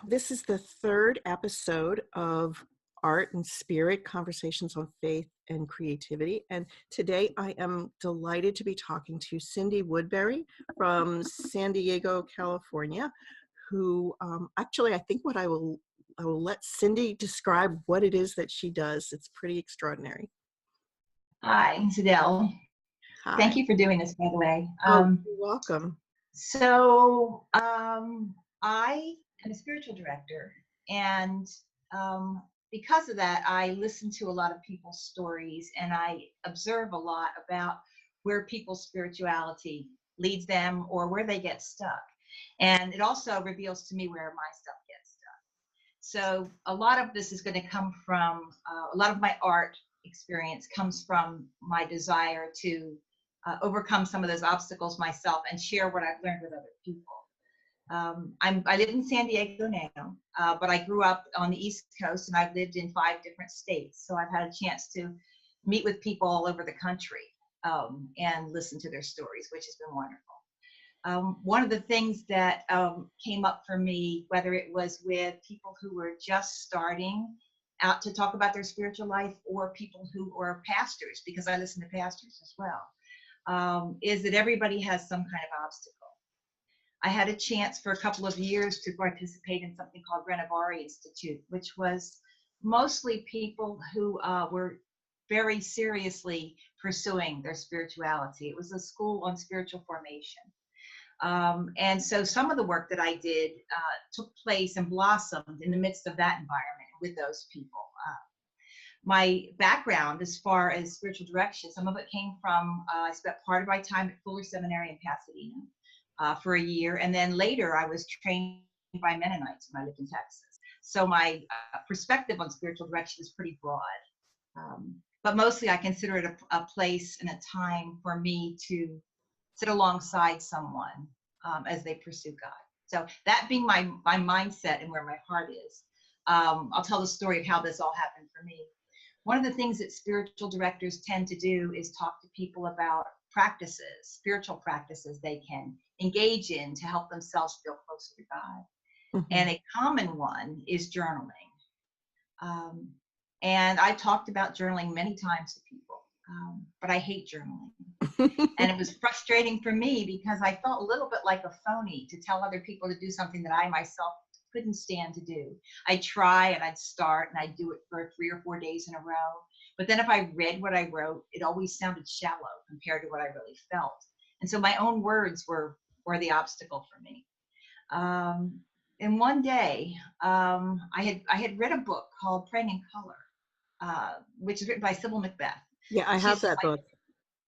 This is the third episode of Art and Spirit, Conversations on Faith and Creativity. And today I am delighted to be talking to Cyndie Woodbury from San Diego, California, who actually I think I will let Cyndie describe what it is that she does. It's pretty extraordinary. Hi, Sadelle. Hi. Thank you for doing this, by the way. You're welcome. I am a spiritual director, and because of that, I listen to a lot of people's stories, and I observe a lot about where people's spirituality leads them or where they get stuck. And it also reveals to me where my stuff gets stuck. So a lot of this is going to come from, a lot of my art experience comes from my desire to overcome some of those obstacles myself and share what I've learned with other people. I live in San Diego now, but I grew up on the East Coast, and I've lived in 5 different states. So I've had a chance to meet with people all over the country and listen to their stories, which has been wonderful. One of the things that came up for me, whether it was with people who were just starting out to talk about their spiritual life or people who are pastors, because I listen to pastors as well, is that everybody has some kind of obstacle. I had a chance for a couple of years to participate in something called Renovaré Institute, which was mostly people who were very seriously pursuing their spirituality. It was a school on spiritual formation. And so some of the work that I did took place and blossomed in the midst of that environment with those people. My background as far as spiritual direction, some of it came from, I spent part of my time at Seminary in Pasadena for a year. And then later I was trained by Mennonites when I lived in Texas. So my perspective on spiritual direction is pretty broad. But mostly I consider it a place and a time for me to sit alongside someone as they pursue God. So that being my mindset and where my heart is, I'll tell the story of how this all happened for me. One of the things that spiritual directors tend to do is talk to people about practices, spiritual practices they can engage in to help themselves feel closer to God. Mm-hmm. And a common one is journaling. And I talked about journaling many times to people, but I hate journaling. And it was frustrating for me because I felt a little bit like a phony to tell other people to do something that I myself couldn't stand to do. I'd try and I'd start and I'd do it for 3 or 4 days in a row. But then if I read what I wrote, it always sounded shallow compared to what I really felt. And so my own words were the obstacle for me. And one day, I had read a book called Praying in Color, which is written by Sybil Macbeth. Yeah, I have that book.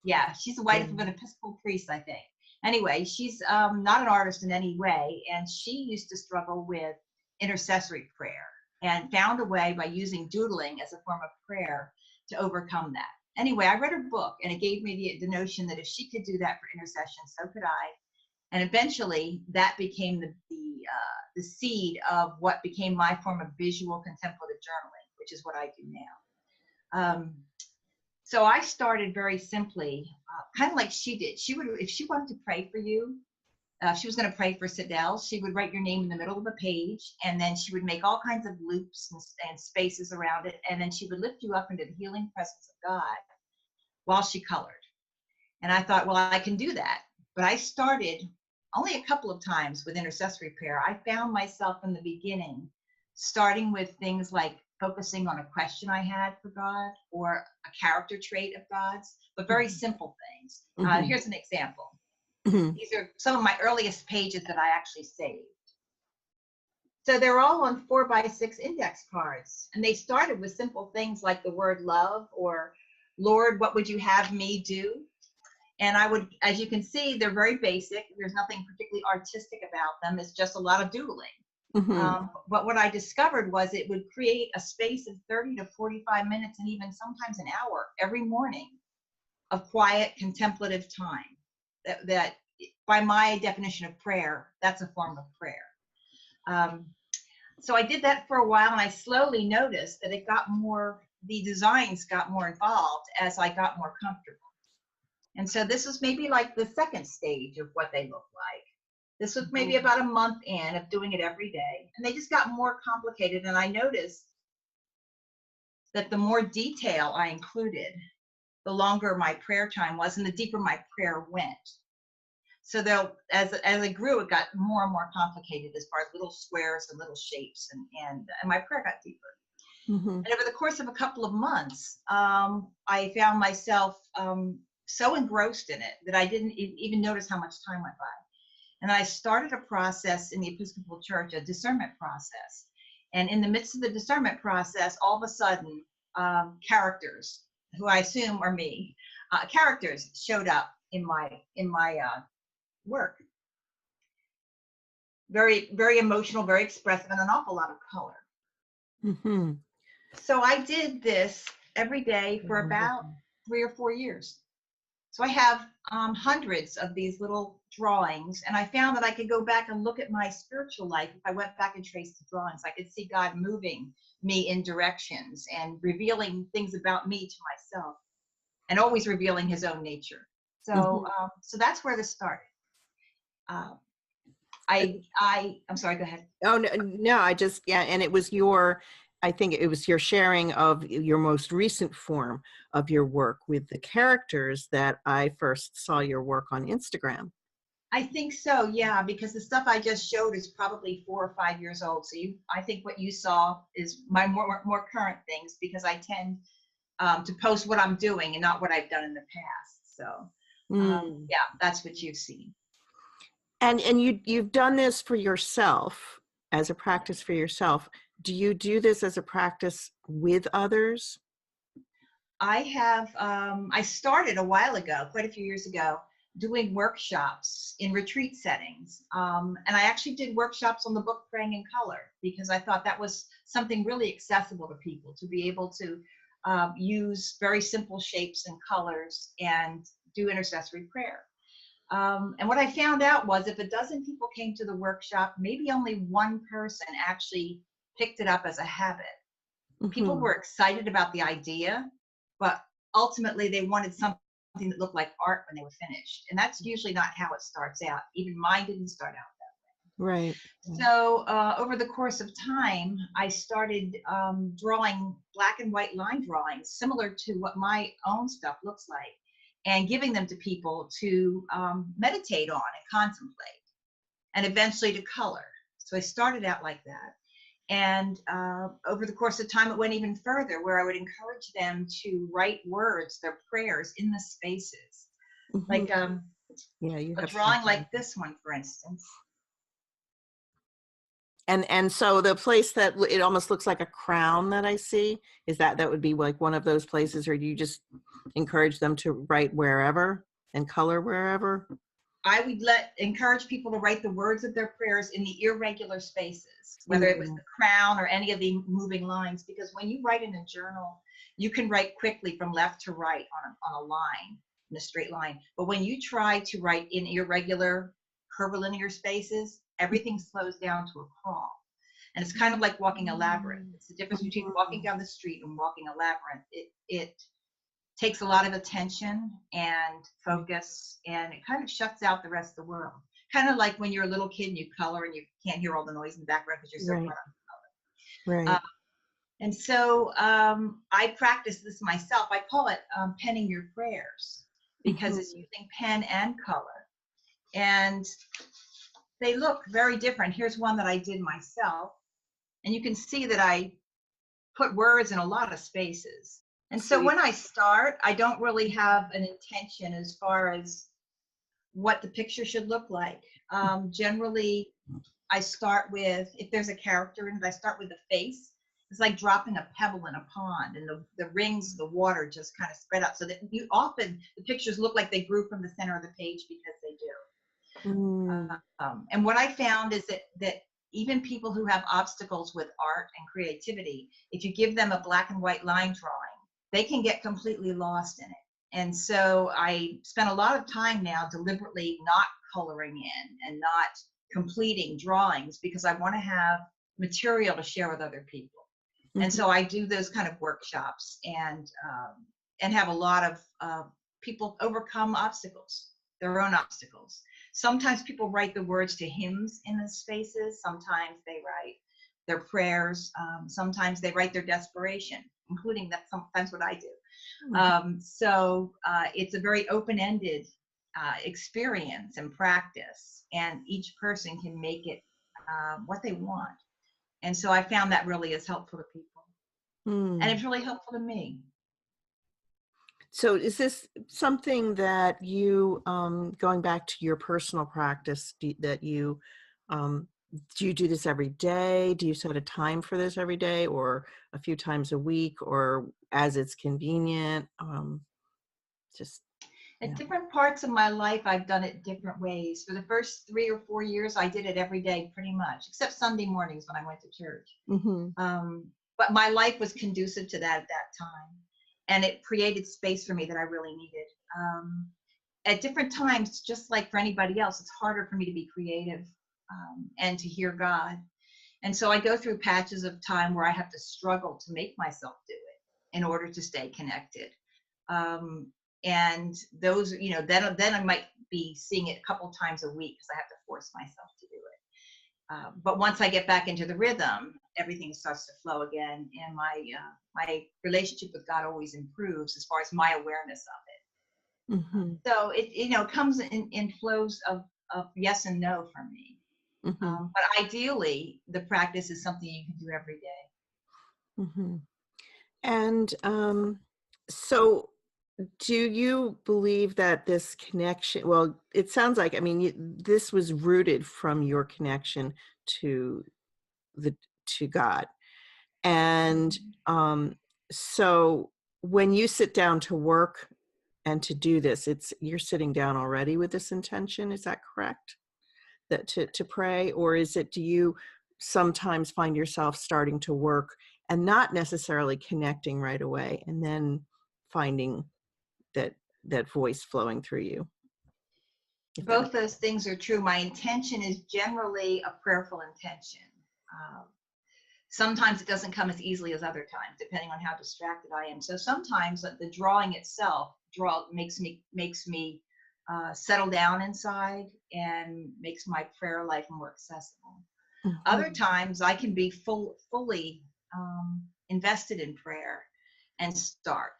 Yeah, she's the wife of an Episcopal priest, I think. Anyway, she's not an artist in any way, and she used to struggle with intercessory prayer and found a way by using doodling as a form of prayer to overcome that. Anyway, I read her book, and it gave me the notion that if she could do that for intercession, so could I. And eventually, that became the seed of what became my form of visual contemplative journaling, which is what I do now. So I started very simply, kind of like she did. She would, if she wanted to pray for you, she was going to pray for Sadelle, she would write your name in the middle of a page, and then she would make all kinds of loops and spaces around it, and then she would lift you up into the healing presence of God while she colored. And I thought, well, I can do that. But I started only a couple of times with intercessory prayer. I found myself in the beginning starting with things like focusing on a question I had for God or a character trait of God's, but very simple things. Mm-hmm. Here's an example. Mm-hmm. These are some of my earliest pages that I actually saved. So they're all on 4x6 index cards. And they started with simple things like the word love or Lord, what would you have me do? And I would, as you can see, they're very basic. There's nothing particularly artistic about them. It's just a lot of doodling. Mm-hmm. But what I discovered was it would create a space of 30 to 45 minutes and even sometimes an hour every morning of quiet contemplative time. That by my definition of prayer, that's a form of prayer. So I did that for a while, and I slowly noticed that the designs got more involved as I got more comfortable. And so this was maybe like the second stage of what they look like. This was maybe about a month in of doing it every day, and they just got more complicated. And I noticed that the more detail I included, the longer my prayer time was and the deeper my prayer went. So as I grew, it got more and more complicated as far as little squares and little shapes, and my prayer got deeper. Mm-hmm. And over the course of a couple of months, I found myself so engrossed in it that I didn't even notice how much time went by. And I started a process in the Episcopal Church, a discernment process. And in the midst of the discernment process, all of a sudden, characters, who I assume are me, characters showed up in my work. Very, very emotional, very expressive, and an awful lot of color. Mm-hmm. So I did this every day for about 3 or 4 years. So I have hundreds of these little drawings, and I found that I could go back and look at my spiritual life. If I went back and traced the drawings, I could see God moving me in directions and revealing things about me to myself, and always revealing his own nature. So so that's where this started. I'm sorry, go ahead. Oh, no, and it was I think it was your sharing of your most recent form of your work with the characters that I first saw your work on Instagram. I think so, yeah, because the stuff I just showed is probably 4 or 5 years old. So I think what you saw is my more current things, because I tend to post what I'm doing and not what I've done in the past. So yeah, that's what you've seen. And you've done this for yourself, as a practice for yourself. Do you do this as a practice with others? I have, I started a while ago, quite a few years ago, doing workshops in retreat settings. And I actually did workshops on the book Praying in Color, because I thought that was something really accessible to people, to be able to use very simple shapes and colors and do intercessory prayer. And what I found out was if a dozen people came to the workshop, maybe only one person actually picked it up as a habit. Mm-hmm. People were excited about the idea, but ultimately they wanted something that looked like art when they were finished. And that's usually not how it starts out. Even mine didn't start out that way. Right. So over the course of time, I started drawing black and white line drawings, similar to what my own stuff looks like, and giving them to people to meditate on and contemplate, and eventually to color. So I started out like that. And over the course of time, it went even further, where I would encourage them to write words, their prayers, in the spaces. Mm-hmm. Like a drawing like this one, for instance. And so the place that it almost looks like a crown that I see, is that would be like one of those places, or do you just encourage them to write wherever and color wherever? I would encourage people to write the words of their prayers in the irregular spaces, whether it was the crown or any of the moving lines, because when you write in a journal, you can write quickly from left to right on a line, in a straight line. But when you try to write in irregular, curvilinear spaces, everything slows down to a crawl. And it's kind of like walking a labyrinth. It's the difference between walking down the street and walking a labyrinth. It takes a lot of attention and focus, and it kind of shuts out the rest of the world. Kind of like when you're a little kid and you color and you can't hear all the noise in the background because you're so caught up in color. Right. And so I practice this myself. I call it penning your prayers, because it's using pen and color. And they look very different. Here's one that I did myself. And you can see that I put words in a lot of spaces. And so when I start, I don't really have an intention as far as what the picture should look like. Generally, I start with, if there's a character in it, I start with the face. It's like dropping a pebble in a pond, and the rings of the water just kind of spread out, so that the pictures look like they grew from the center of the page, because they do. And what I found is that even people who have obstacles with art and creativity, if you give them a black and white line drawing, they can get completely lost in it. And so I spend a lot of time now deliberately not coloring in and not completing drawings, because I want to have material to share with other people. And so I do those kind of workshops and have a lot of people overcome obstacles, their own obstacles. Sometimes people write the words to hymns in the spaces. Sometimes they write their prayers. Sometimes they write their desperation, including that sometimes what I do. So it's a very open-ended experience and practice, and each person can make it what they want. And so I found that really is helpful to people. And it's really helpful to me. So is this something that you, going back to your personal practice, that you, do you do this every day? Do you set a time for this every day, or a few times a week, or as it's convenient? Just At different parts of my life, I've done it different ways. For the first 3 or 4 years, I did it every day pretty much, except Sunday mornings when I went to church. But my life was conducive to that at that time. And it created space for me that I really needed. At different times, just like for anybody else, it's harder for me to be creative and to hear God. And so I go through patches of time where I have to struggle to make myself do it in order to stay connected. And those, then I might be seeing it a couple times a week because I have to force myself to do it. But once I get back into the rhythm, everything starts to flow again, and my relationship with God always improves as far as my awareness of it. So it comes in flows of yes and no for me. But ideally, the practice is something you can do every day. And so do you believe that this connection, well, it sounds like, I mean, this was rooted from your connection to God. And so when you sit down to work and to do this, you're sitting down already with this intention, is that correct? That to pray? Or do you sometimes find yourself starting to work and not necessarily connecting right away, and then finding that voice flowing through you? Both those things are true. My intention is generally a prayerful intention. Sometimes it doesn't come as easily as other times, depending on how distracted I am. So sometimes the drawing itself makes me settle down inside and makes my prayer life more accessible. Other times I can be fully invested in prayer and start.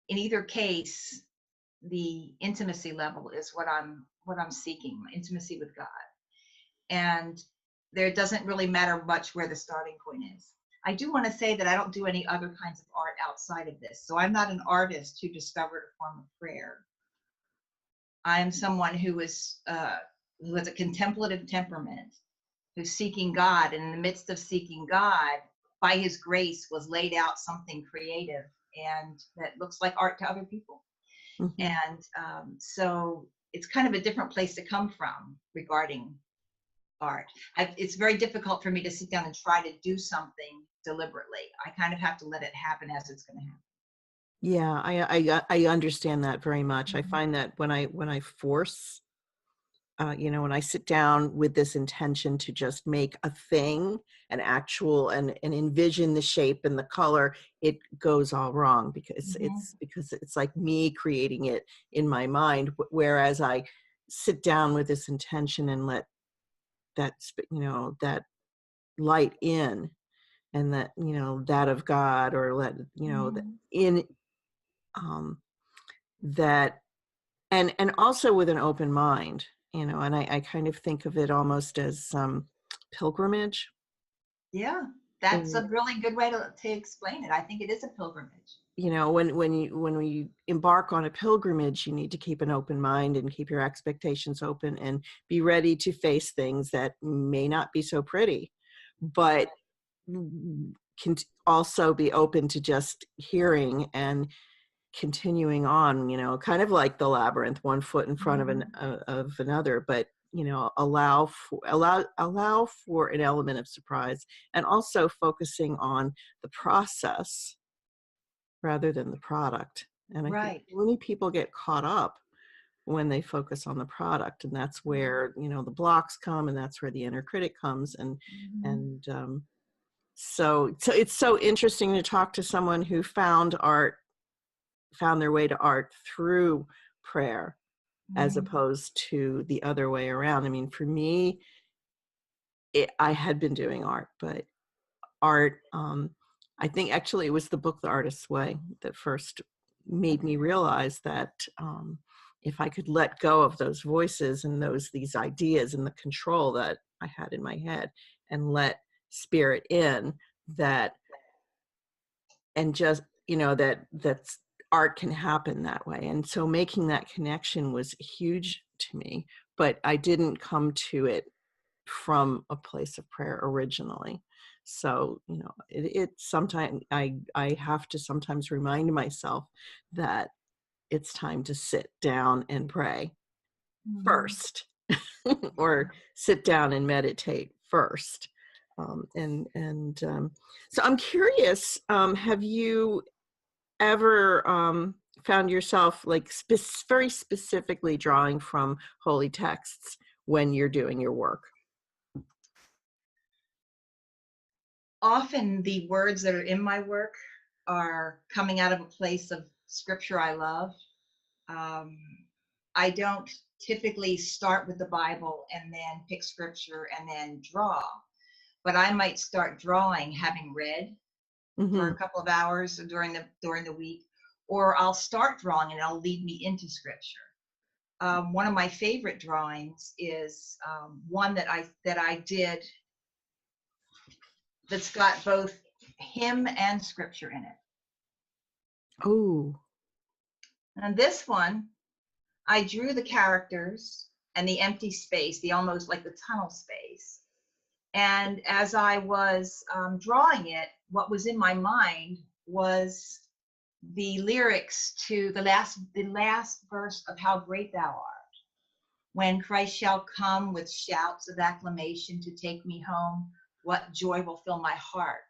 In either case, the intimacy level is what I'm seeking, intimacy with God. And there doesn't really matter much where the starting point is. I do want to say that I don't do any other kinds of art outside of this. So I'm not an artist who discovered a form of prayer. I am someone who has a contemplative temperament, who's seeking God, and in the midst of seeking God, by his grace, was laid out something creative and that looks like art to other people. And so it's kind of a different place to come from regarding art. It's very difficult for me to sit down and try to do something deliberately. I kind of have to let it happen as it's going to happen. Yeah, I understand that very much. I find that when I force, when I sit down with this intention to just make a thing, an actual, and envision the shape and the color, it goes all wrong because it's like me creating it in my mind. Whereas I sit down with this intention and let that light in, and that that of God, or let in that, and also with an open mind, and I kind of think of it almost as pilgrimage. Yeah, that's a really good way to explain it. I think it is a pilgrimage. When we embark on a pilgrimage, you need to keep an open mind and keep your expectations open and be ready to face things that may not be so pretty, but can also be open to just hearing and continuing on, kind of like the labyrinth, one foot in front of another, but allow for an element of surprise, and also focusing on the process rather than the product. And I think many people get caught up when they focus on the product, and that's where the blocks come, and that's where the inner critic comes, and so it's so interesting to talk to someone who found their way to art through prayer. as opposed to the other way around. I mean, for me, I had been doing art, but art, I think actually it was the book, The Artist's Way, that first made me realize that if I could let go of those voices and these ideas and the control that I had in my head and let spirit in, that, and just, that's art can happen that way. And so making that connection was huge to me, but I didn't come to it from a place of prayer originally. So, it sometimes I have to sometimes remind myself that it's time to sit down and pray first, or sit down and meditate first. So I'm curious, have you ever found yourself like very specifically drawing from holy texts when you're doing your work? Often the words that are in my work are coming out of a place of scripture I love. I don't typically start with the Bible and then pick scripture and then draw, but I might start drawing having read for a couple of hours during the week, or I'll start drawing and it'll lead me into scripture. One of my favorite drawings is one that I did that's got both hymn and scripture in it. Oh. And this one, I drew the characters and the empty space, the almost like the tunnel space. And as I was drawing it, what was in my mind was the lyrics to the last verse of How Great Thou Art. When Christ shall come with shouts of acclamation to take me home, what joy will fill my heart.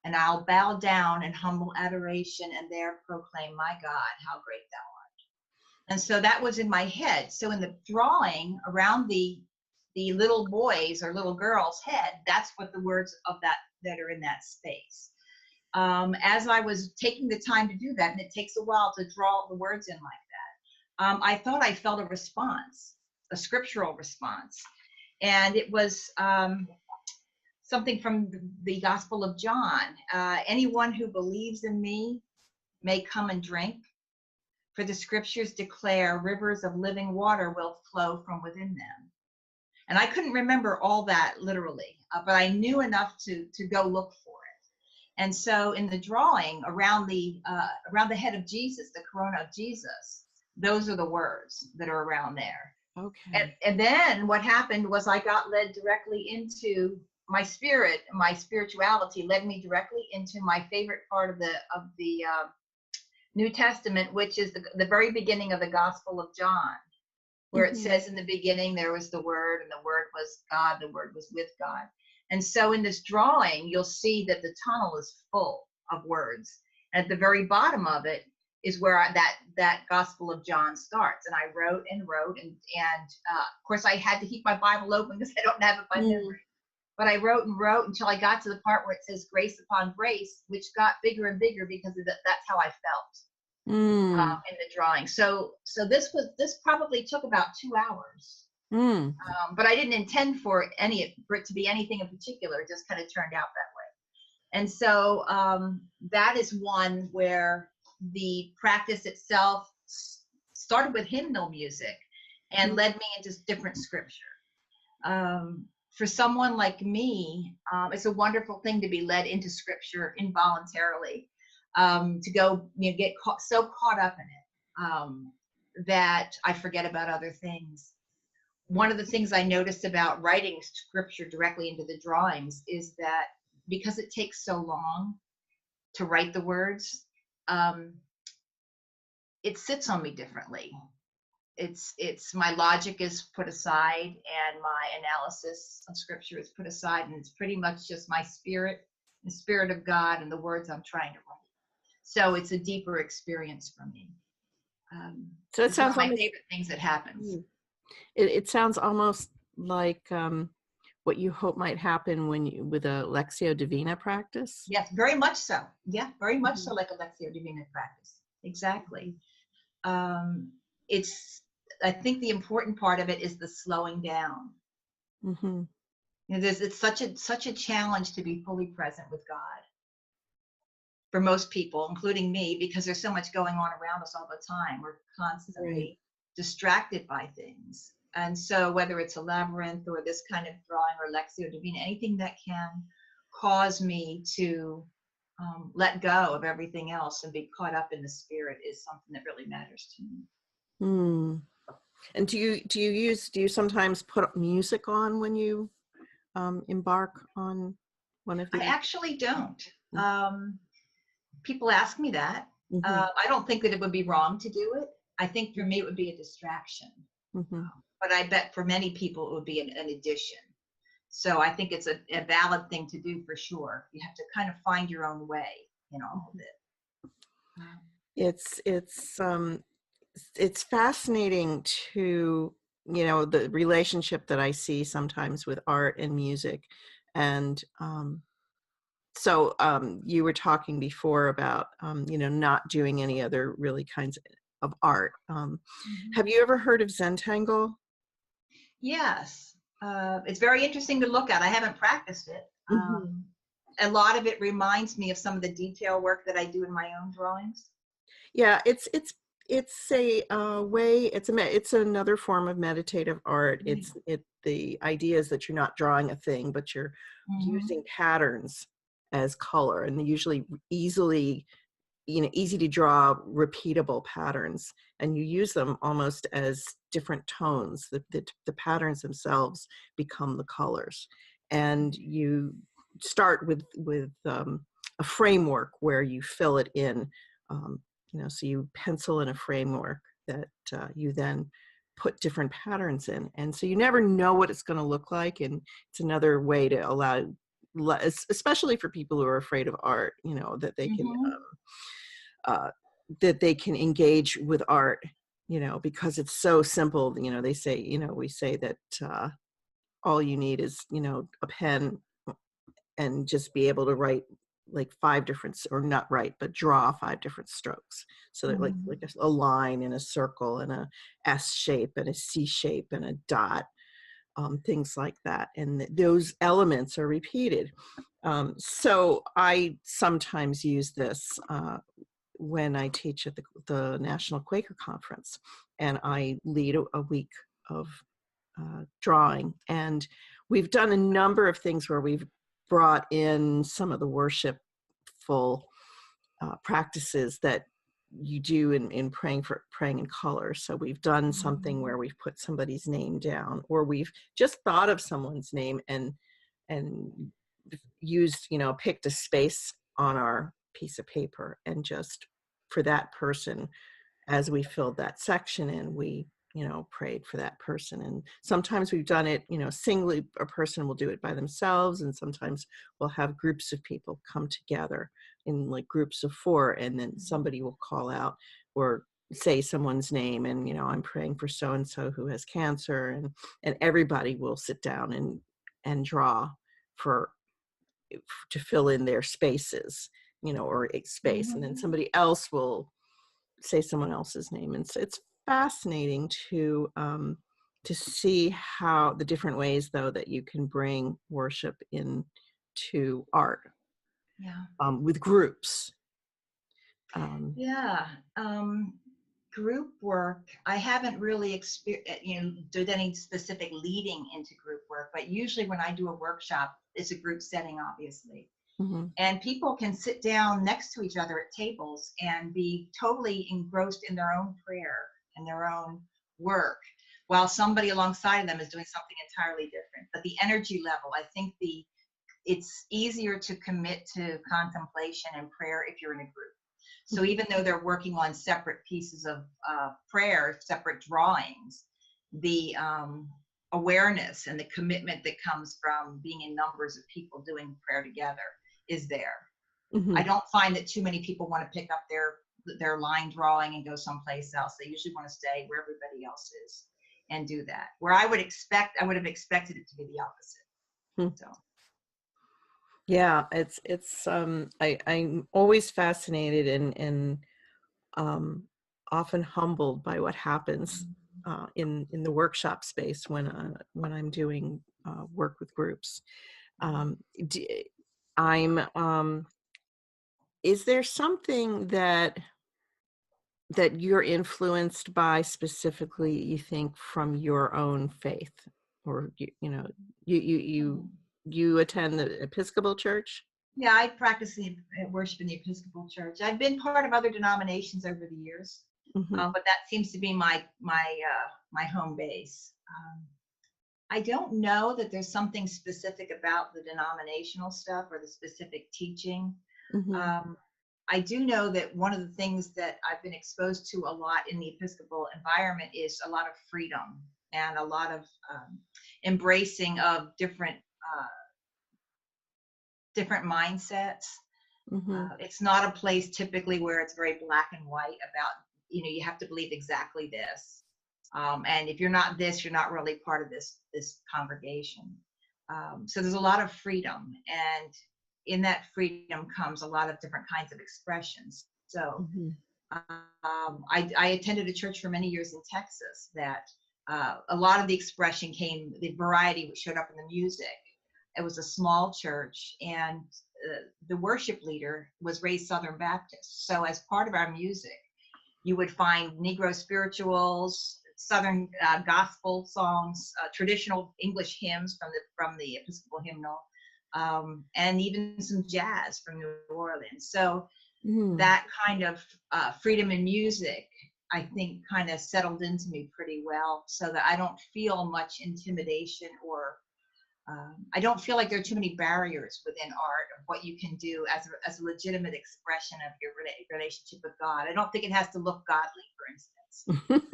And I'll bow down in humble adoration and there proclaim, my God, how great thou art. And so that was in my head. So in the drawing around the little boys or little girl's head, that's what the words of that are in that space. As I was taking the time to do that, and it takes a while to draw the words in like that, I thought I felt a response, a scriptural response. And it was something from the Gospel of John. Anyone who believes in me may come and drink, for the scriptures declare rivers of living water will flow from within them. And I couldn't remember all that literally, but I knew enough to go look for it. And so in the drawing around the head of Jesus, the corona of Jesus, those are the words that are around there. Okay. And then what happened was I got led directly into my spirituality led me directly into my favorite part of the New Testament, which is the very beginning of the Gospel of John, where it says in the beginning there was the Word, and the Word was God, the Word was with God. And so in this drawing, you'll see that the tunnel is full of words. And at the very bottom of it is where that Gospel of John starts. And I wrote and of course I had to keep my Bible open because I don't have it by memory. But I wrote and wrote until I got to the part where it says grace upon grace, which got bigger and bigger because that's how I felt in the drawing. So this probably took about 2 hours. But I didn't intend for it to be anything in particular. It just kind of turned out that way. And so that is one where the practice itself started with hymnal music and led me into different scripture. For someone like me, it's a wonderful thing to be led into scripture involuntarily, to go get so caught up in it that I forget about other things. One of the things I noticed about writing scripture directly into the drawings is that because it takes so long to write the words, it sits on me differently. It's my logic is put aside and my analysis of scripture is put aside, and it's pretty much just my spirit, the spirit of God, and the words I'm trying to write. So it's a deeper experience for me. So it sounds one of my favorite things that happens. It sounds almost like what you hope might happen with a Lectio Divina practice. Yes, very much so. Yeah, very much so like a Lectio Divina practice. Exactly. It's I think the important part of it is the slowing down. Mm-hmm. You know, it's such a challenge to be fully present with God for most people, including me, because there's so much going on around us all the time. We're constantly distracted by things. And so whether it's a labyrinth or this kind of drawing or Lectio Divina, anything that can cause me to let go of everything else and be caught up in the spirit is something that really matters to me. Hmm. And do you sometimes put music on when you embark on one of I these? actually don't. People ask me that. Mm-hmm. I don't think that it would be wrong to do it. I think for me it would be a distraction. Mm-hmm. But I bet for many people it would be an addition. So I think it's a valid thing to do for sure. You have to kind of find your own way in all of it. It's fascinating to, the relationship that I see sometimes with art and music. And so you were talking before about, not doing any other really kinds of art. Have you ever heard of Zentangle? Yes. It's very interesting to look at. I haven't practiced it. Mm-hmm. A lot of it reminds me of some of the detail work that I do in my own drawings. Yeah, it's a way. It's another form of meditative art. The idea is that you're not drawing a thing, but you're using patterns as color, and usually easy to draw, repeatable patterns, and you use them almost as different tones. The patterns themselves become the colors, and you start with a framework where you fill it in. So you pencil in a framework that you then put different patterns in, and so you never know what it's going to look like. And it's another way to allow, especially for people who are afraid of art, that they can that they can engage with art, because it's so simple. They say, we say that all you need is, a pen and just be able to write like five different, or not write, but draw five different strokes. So that like a line and a circle and a S shape and a C shape and a dot, things like that. And those elements are repeated. So I sometimes use this when I teach at the National Quaker Conference, and I lead a week of drawing. And we've done a number of things where we've brought in some of the worshipful practices that you do in praying in color. So we've done something where we've put somebody's name down, or we've just thought of someone's name and used, picked a space on our piece of paper, and just for that person, as we filled that section in, we prayed for that person. And sometimes we've done it, singly. A person will do it by themselves, and sometimes we'll have groups of people come together in like groups of 4, and then somebody will call out or say someone's name, and I'm praying for so and so who has cancer, and everybody will sit down and draw to fill in their spaces, or a space, and then somebody else will say someone else's name. And so it's fascinating to see how the different ways, though, that you can bring worship into art, with groups. Group work, I haven't really did any specific leading into group work, but usually when I do a workshop, it's a group setting, obviously. And people can sit down next to each other at tables and be totally engrossed in their own prayer and their own work, while somebody alongside of them is doing something entirely different. But the energy level, I think it's easier to commit to contemplation and prayer if you're in a group. So even though they're working on separate pieces of prayer, separate drawings, the awareness and the commitment that comes from being in numbers of people doing prayer together is there. I don't find that too many people want to pick up their line drawing and go someplace else. They usually want to stay where everybody else is and do that. Where I would have expected it to be the opposite. So. Yeah, it's I'm always fascinated and often humbled by what happens in the workshop space when I'm doing work with groups. D- is there something that you're influenced by specifically, you think, from your own faith, or you attend the Episcopal Church? Yeah, I practice worship in the Episcopal Church. I've been part of other denominations over the years, Mm-hmm. but that seems to be my home base. I don't know that there's something specific about the denominational stuff or the specific teaching. Mm-hmm. I do know that one of the things that I've been exposed to a lot in the Episcopal environment is a lot of freedom and a lot of embracing of different mindsets. Mm-hmm. It's not a place typically where it's very black and white about, you have to believe exactly this. And if you're not this, you're not really part of this congregation. So there's a lot of freedom, and in that freedom comes a lot of different kinds of expressions. So Mm-hmm. I attended a church for many years in Texas that a lot of the expression came, the variety showed up in the music. It was a small church, and the worship leader was raised Southern Baptist. So as part of our music, you would find Negro spirituals, Southern gospel songs, traditional English hymns from the Episcopal hymnal, and even some jazz from New Orleans. So that kind of freedom in music, I think, kind of settled into me pretty well, so that I don't feel much intimidation, or I don't feel like there are too many barriers within art of what you can do as a legitimate expression of your relationship with God. I don't think it has to look godly, for instance.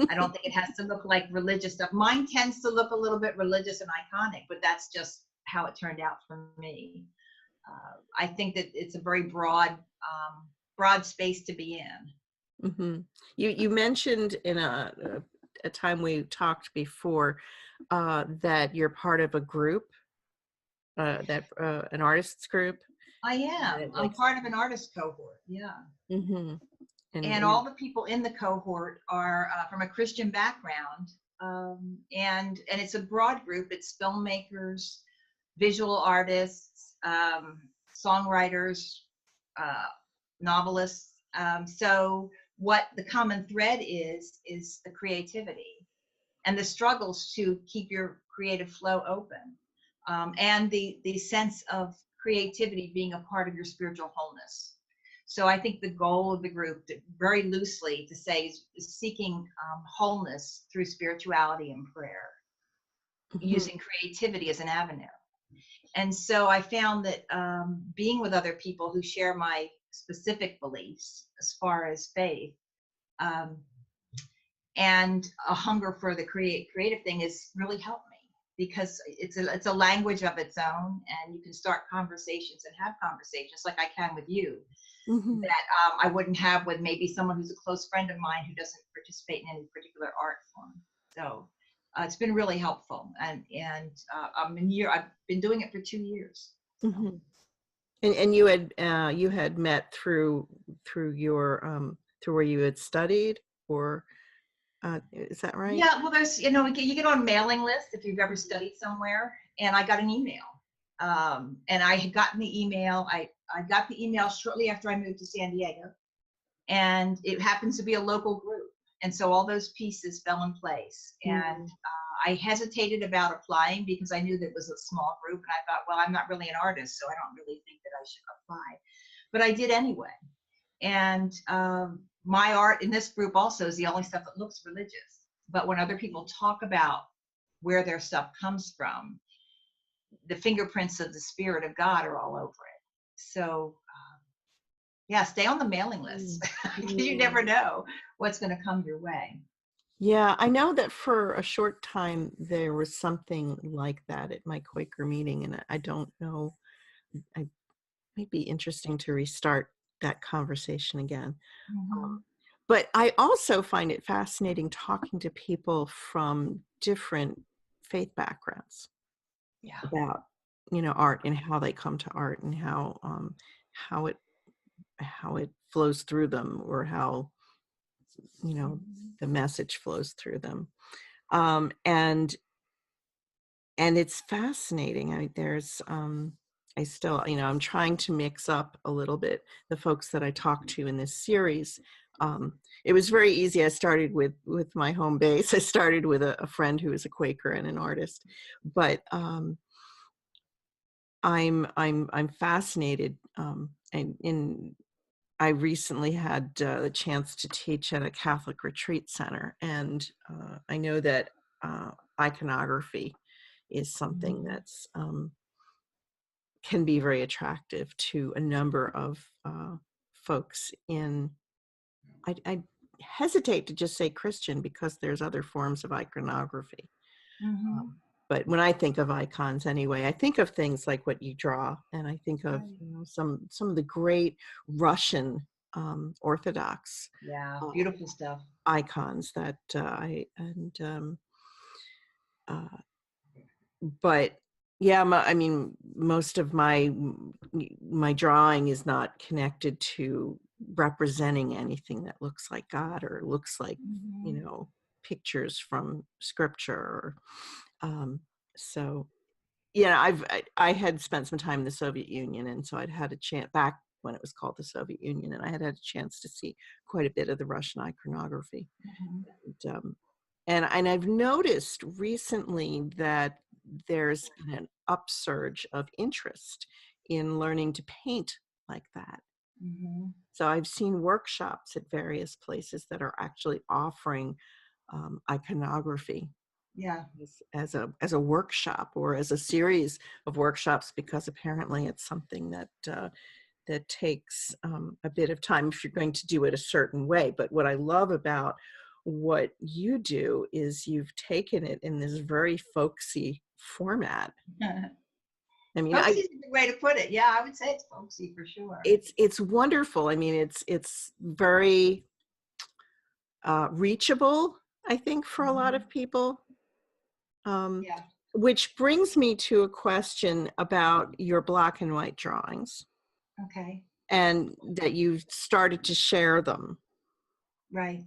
I don't think it has to look like religious stuff. Mine tends to look a little bit religious and iconic, but that's just how it turned out for me. I think that it's a very broad space to be in. Mm-hmm. You mentioned in a time we talked before that you're part of a group, an artists group. I am. I'm part of an artist cohort. Yeah. Mm-hmm. And all the people in the cohort are from a Christian background, and it's a broad group. It's filmmakers, visual artists, songwriters, novelists. So what the common thread is the creativity and the struggles to keep your creative flow open, and the sense of creativity being a part of your spiritual wholeness. So I think the goal of the group, very loosely to say, is seeking wholeness through spirituality and prayer, using creativity as an avenue. And so I found that being with other people who share my specific beliefs as far as faith, and a hunger for the creative thing has really helped me, because it's a language of its own, and you can start conversations and have conversations like I can with you, that I wouldn't have with maybe someone who's a close friend of mine who doesn't participate in any particular art form. So it's been really helpful, and I've been doing it for 2 years. So. Mm-hmm. And you had met through your through where you had studied, or is that right? Yeah, well, there's, you get on mailing lists if you've ever studied somewhere, and I got an email, and I had gotten the email. I got the email shortly after I moved to San Diego, and it happens to be a local group, and so all those pieces fell in place. And I hesitated about applying because I knew that it was a small group, and I thought, well, I'm not really an artist, so I don't really think that I should apply, but I did anyway. And my art in this group also is the only stuff that looks religious. But when other people talk about where their stuff comes from, the fingerprints of the Spirit of God are all over it. So, yeah, stay on the mailing list. You never know what's going to come your way. Yeah, I know that for a short time there was something like that at my Quaker meeting, and I don't know. It may be interesting to restart that conversation again. But I also find it fascinating talking to people from different faith backgrounds about, art, and how they come to art, and how it flows through them, or how you know, Mhm. the message flows through them. And it's fascinating. I still, I'm trying to mix up a little bit the folks that I talked to in this series. It was very easy. I started with my home base. I started with a friend who is a Quaker and an artist, but I'm fascinated. And I recently had the chance to teach at a Catholic retreat center, and I know that iconography is something Mhm. that's can be very attractive to a number of folks in. I hesitate to just say Christian because there's other forms of iconography. Mhm. But when I think of icons anyway, I think of things like what you draw, and I think of Right. some of the great Russian Orthodox Yeah, uh, beautiful stuff. icons that I and uh, but yeah, I mean, most of my drawing is not connected to representing anything that looks like God or looks like, Mhm. pictures from scripture. So, I had spent some time in the Soviet Union, and so I'd had a chance back when it was called the Soviet Union, and I had a chance to see quite a bit of the Russian iconography. Mhm. And I've noticed recently that there's been an upsurge of interest in learning to paint like that. Mhm. So I've seen workshops at various places that are actually offering iconography Yeah. as a workshop or as a series of workshops, because apparently it's something that takes a bit of time if you're going to do it a certain way. But what I love about what you do is you've taken it in this very folksy format. I mean, Folksy is a good way to put it. Yeah, I would say it's folksy for sure. it's wonderful. I mean, it's very reachable, I think, for a lot Mhm. of people. Um, Yeah. which brings me to a question about your black and white drawings, Okay. and that you started to share them. Right.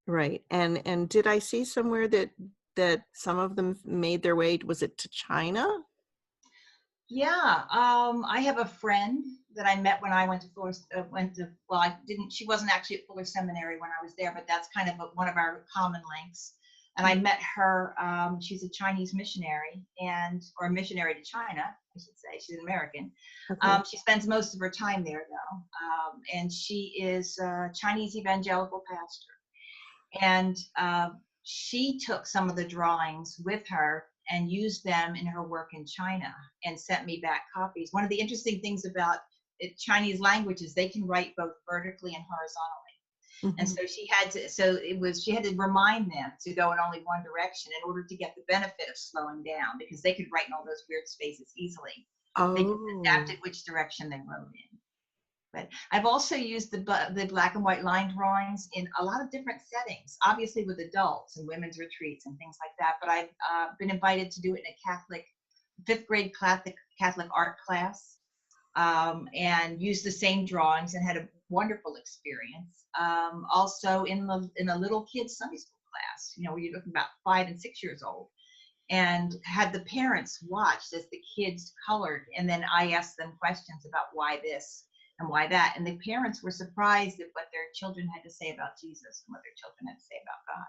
Right. And did I see somewhere that some of them made their way, was it to China? Yeah. I have a friend that I met when I went to well, I didn't, she wasn't actually at Fuller Seminary when I was there, but that's kind of one of our common links. And I Mhm. met her, she's a Chinese missionary or a missionary to China, I should say. She's an American. Okay. She spends most of her time there though. And she is a Chinese evangelical pastor. And she took some of the drawings with her and used them in her work in China and sent me back copies. One of the interesting things about Chinese language is they can write both vertically and horizontally. And Mhm. so she had to remind them to go in only one direction in order to get the benefit of slowing down, because they could write in all those weird spaces easily. They just Oh. adapted which direction they wrote in. But I've also used the black and white line drawings in a lot of different settings, obviously with adults and women's retreats and things like that. But I've been invited to do it in a Catholic, fifth grade Catholic art class, and used the same drawings and had a wonderful experience. Also in a little kids Sunday school class, where you're looking about 5 and 6 years old, and had the parents watched as the kids colored, and then I asked them questions about why this and why that, and the parents were surprised at what their children had to say about Jesus and what their children had to say about God.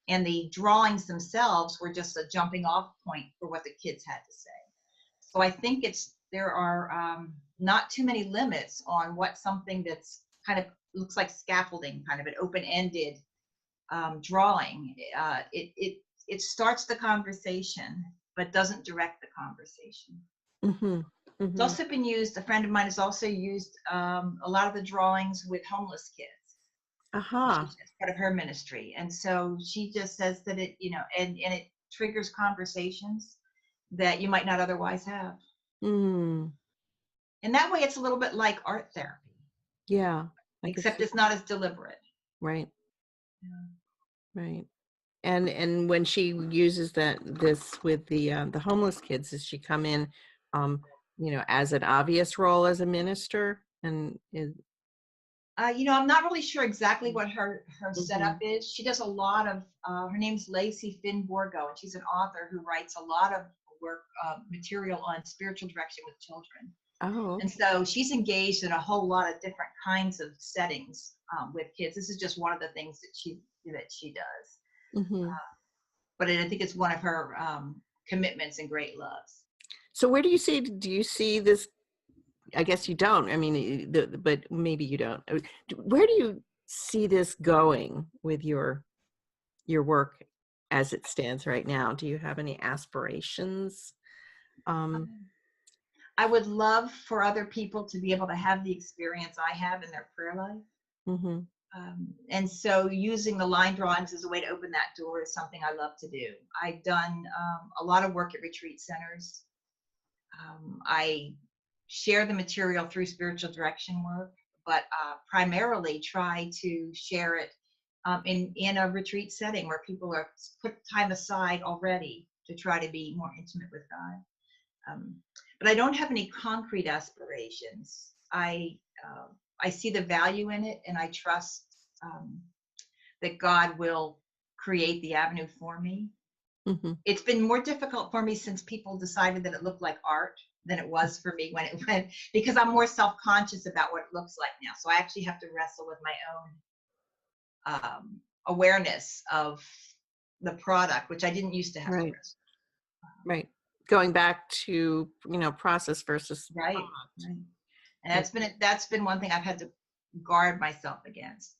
And the drawings themselves were just a jumping off point for what the kids had to say. So I think there are not too many limits on what something that's kind of looks like scaffolding, kind of an open-ended drawing. It starts the conversation, but doesn't direct the conversation. Mhm. It's Mhm. also been used. A friend of mine has also used a lot of the drawings with homeless kids. Aha. As part of her ministry, and so she just says that and it triggers conversations that you might not otherwise have. Mm. And that way, it's a little bit like art therapy, Yeah, I could except see. it's not as deliberate. Right. Yeah. Right. And when she uses this with the homeless kids, does she come in, as an obvious role as a minister, and is I'm not really sure exactly what her Mm-hmm. setup is. She does a lot of, her name's Lacey Finn Borgo, and she's an author who writes a lot of work, material on spiritual direction with children. Oh, And so she's engaged in a whole lot of different kinds of settings with kids. This is just one of the things that she does. mm-hmm. But I think it's one of her commitments and great loves. So where do you see this? I guess you don't. I mean, but maybe you don't. Where do you see this going with your work as it stands right now? Do you have any aspirations? Um, I would love for other people to be able to have the experience I have in their prayer life. mm-hmm. And so using the line drawings as a way to open that door is something I love to do. I've done a lot of work at retreat centers. I share the material through spiritual direction work, but primarily try to share it in a retreat setting where people are put time aside already to try to be more intimate with God. But I don't have any concrete aspirations. I see the value in it, and I trust that God will create the avenue for me. Mm-hmm. It's been more difficult for me since people decided that it looked like art than it was for me when it went, because I'm more self-conscious about what it looks like now. So I actually have to wrestle with my own awareness of the product, which I didn't used to have to Right, wrestle. right. Going back to process versus Right, product. right. And Yeah. that's been one thing I've had to guard myself against.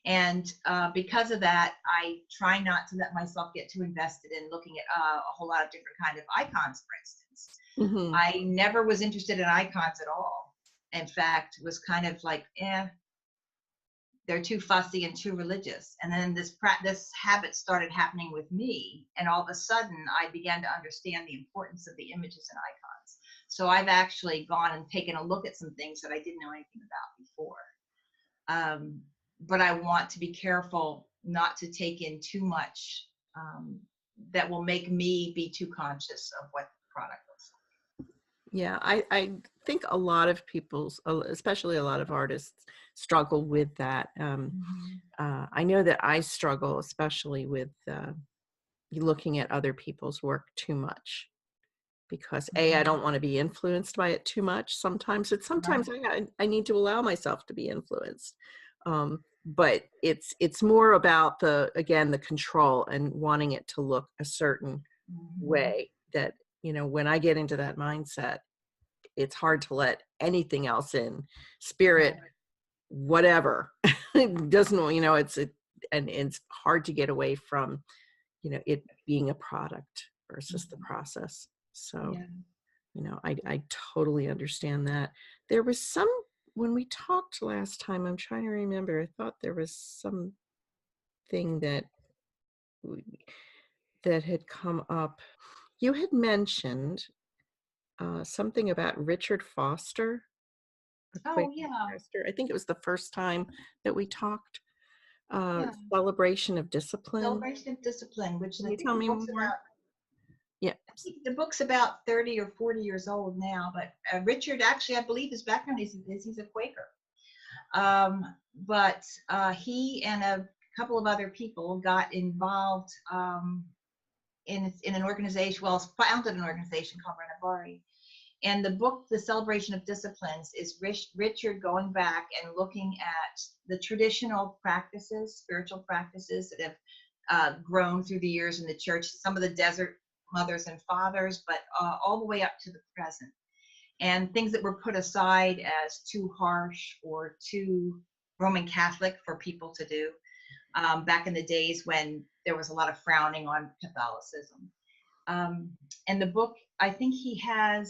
And because of that, I try not to let myself get too invested in looking at a whole lot of different kind of icons, for instance. Mm-hmm. I never was interested in icons at all. In fact, was kind of like, they're too fussy and too religious. And then this habit started happening with me, and all of a sudden I began to understand the importance of the images and icons. So I've actually gone and taken a look at some things that I didn't know anything about before. But I want to be careful not to take in too much that will make me be too conscious of what the product looks like. Yeah, I think a lot of especially a lot of artists, struggle with that. I know that I struggle, especially with looking at other people's work too much, because I don't want to be influenced by it too much. Sometimes Right. I need to allow myself to be influenced. But it's more about the control and wanting it to look a certain way, that when I get into that mindset, it's hard to let anything else in, spirit, Right. whatever. It doesn't, and it's hard to get away from, it being a product versus the process. So, Yeah. I totally understand that. There was when we talked last time, I'm trying to remember, I thought there was something that had come up. You had mentioned something about Richard Foster, a Oh, Quaker yeah. pastor. I think it was the first time that we talked. Yeah. Celebration of Discipline. Celebration of Discipline, which Can I you think tell me more? Yeah. the book's about 30 or 40 years old now, but Richard, actually, I believe his background is he's a Quaker. But he and a couple of other people got involved in an organization, founded an organization called Renovaré. And the book, The Celebration of Disciplines, is Richard going back and looking at the traditional practices, spiritual practices that have grown through the years in the church, some of the desert mothers and fathers, but all the way up to the present. And things that were put aside as too harsh or too Roman Catholic for people to do back in the days when there was a lot of frowning on Catholicism. And the book, I think I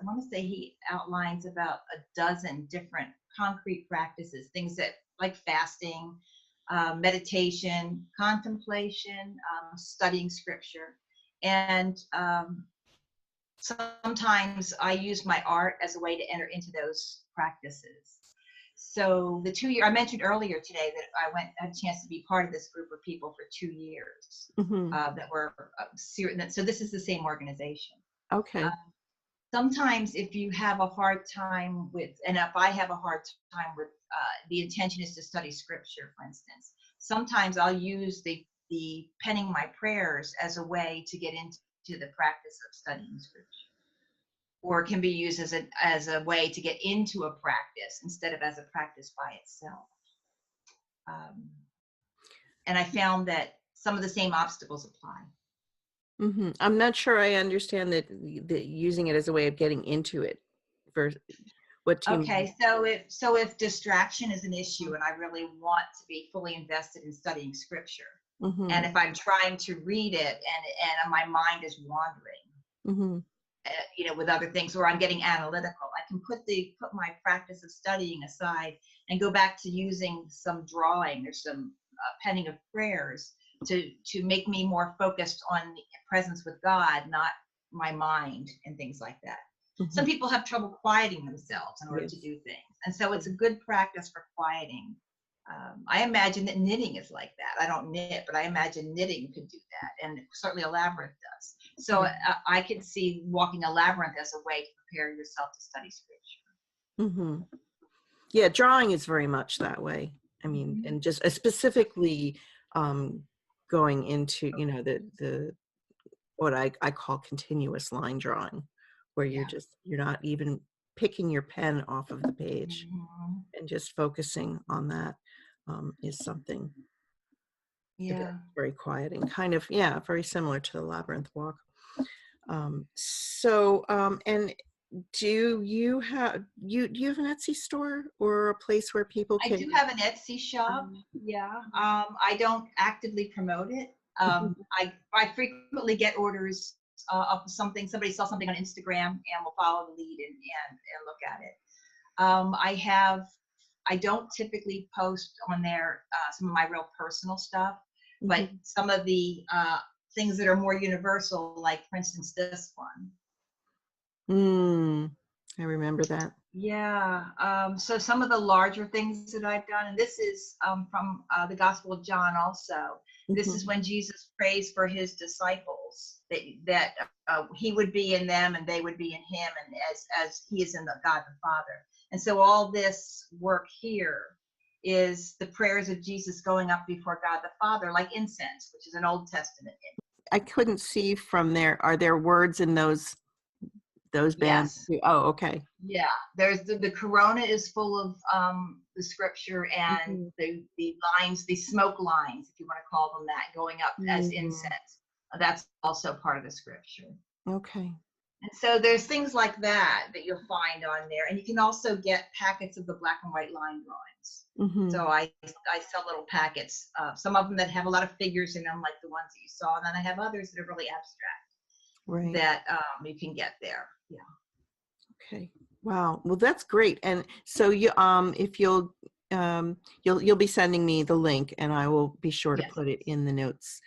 want to say he outlines about a dozen different concrete practices, things that like fasting, meditation, contemplation, studying scripture. And sometimes I use my art as a way to enter into those practices. So the 2 year I mentioned earlier today that I had a chance to be part of this group of people for 2 years Mm-hmm. that were serious. So this is the same organization. Okay. sometimes if you have a hard time with, and if I have a hard time with, the intention is to study scripture, for instance, sometimes I'll use the penning my prayers as a way to get into the practice of studying scripture, or it can be used as a way to get into a practice instead of as a practice by itself. And I found that some of the same obstacles apply. I'm not sure I understand that using it as a way of getting into it. What do you mean? Okay, so if distraction is an issue and I really want to be fully invested in studying scripture, and if I'm trying to read it and my mind is wandering, with other things, or I'm getting analytical, I can put my practice of studying aside and go back to using some drawing or some penning of prayers to make me more focused on the presence with God, not my mind and things like that. Some people have trouble quieting themselves in order to do things, and so it's a good practice for quieting. I imagine that knitting is like that. I don't knit, but I imagine knitting could do that, and certainly a labyrinth does. So I could see walking a labyrinth as a way to prepare yourself to study scripture. Yeah, drawing is very much that way. I mean, and just specifically going into, the what I call continuous line drawing, where you're not even picking your pen off of the page and just focusing on that is something very quieting, kind of, very similar to the labyrinth walk. And do you have an Etsy store or a place where people can? I do have an Etsy shop. I don't actively promote it. I frequently get orders of something. Somebody sells something on Instagram, and we'll follow the lead and look at it. I don't typically post on there some of my real personal stuff, but some of the things that are more universal, like for instance this one. I remember that. So some of the larger things that I've done, and this is from the Gospel of John also. This is when Jesus prays for his disciples that he would be in them and they would be in him, and as he is in the God the Father. And so all this work here is the prayers of Jesus going up before God the Father, like incense, which is an Old Testament. I couldn't see from there. Are there words in those bands? Yes. Oh, okay. Yeah, there's the corona is full of the scripture and the lines, the smoke lines, if you want to call them that, going up as incense. That's also part of the scripture. Okay. And so there's things like that you'll find on there, and you can also get packets of the black and white line drawings. So I sell little packets, some of them that have a lot of figures in them, like the ones that you saw, and then I have others that are really abstract, that you can get there. Okay. Wow. Well, that's great. And so you, if you'll be sending me the link, and I will be sure to put it in the notes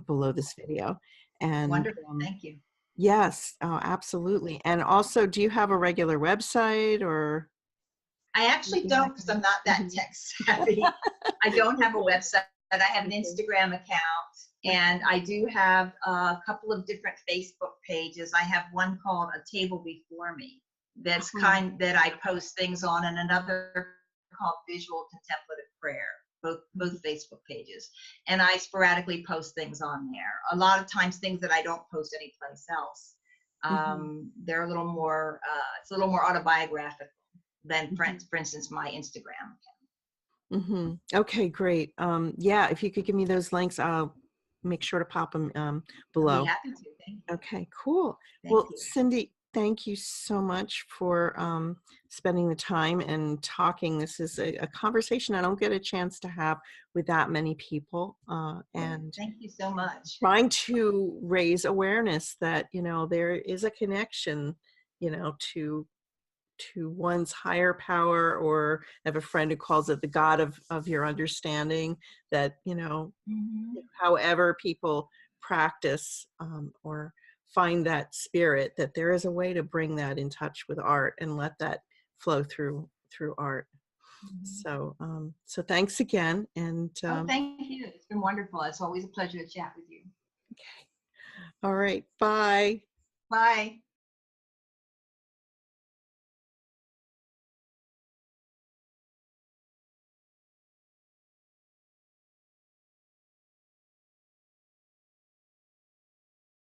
below this video. And wonderful. Thank you. Yes, absolutely. And also, do you have a regular website or? I actually don't, because I'm not that tech savvy. I don't have a website, but I have an Instagram account, and I do have a couple of different Facebook pages. I have one called A Table Before Me that I post things on, and another called Visual Contemplative Prayer, both Facebook pages. And I sporadically post things on there. A lot of times things that I don't post anyplace else. They're a little more, it's a little more autobiographical than, for instance, my Instagram account. Okay, great. If you could give me those links, I'll make sure to pop them below. I'd be happy to. Thank you. Okay, cool. Thank you. Cyndie, thank you so much for spending the time and talking. This is a conversation I don't get a chance to have with that many people. And thank you so much. Trying to raise awareness that, there is a connection, to one's higher power, or I have a friend who calls it the God of your understanding, that, however people practice or find that spirit, that there is a way to bring that in touch with art and let that flow through art. So thanks again. And thank you. It's been wonderful. It's always a pleasure to chat with you. Okay. All right. Bye. Bye.